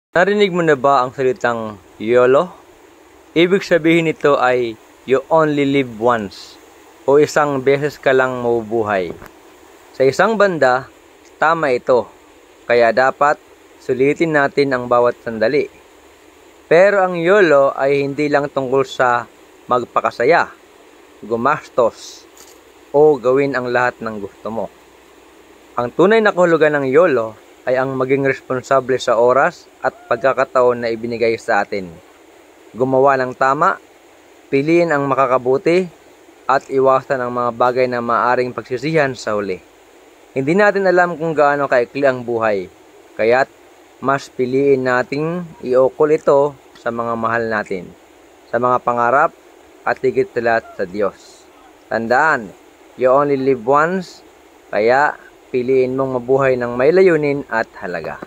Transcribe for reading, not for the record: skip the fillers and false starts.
Narinig mo na ba ang salitang YOLO? Ibig sabihin nito ay you only live once o isang beses ka lang mabubuhay. Sa isang banda, tama ito, kaya dapat sulitin natin ang bawat sandali. Pero ang YOLO ay hindi lang tungkol sa magpakasaya, gumastos, o gawin ang lahat ng gusto mo. Ang tunay na kahulugan ng YOLO ay ang maging responsable sa oras at pagkakataon na ibinigay sa atin. Gumawa ng tama, piliin ang makakabuti, at iwasan ang mga bagay na maaaring pagsisihan sa huli. Hindi natin alam kung gaano kaikli ang buhay, kaya't mas piliin nating iukol ito sa mga mahal natin, sa mga pangarap, at higit sa lahat sa Diyos. Tandaan, you only live once, kaya piliin mong mabuhay ng may layunin at halaga.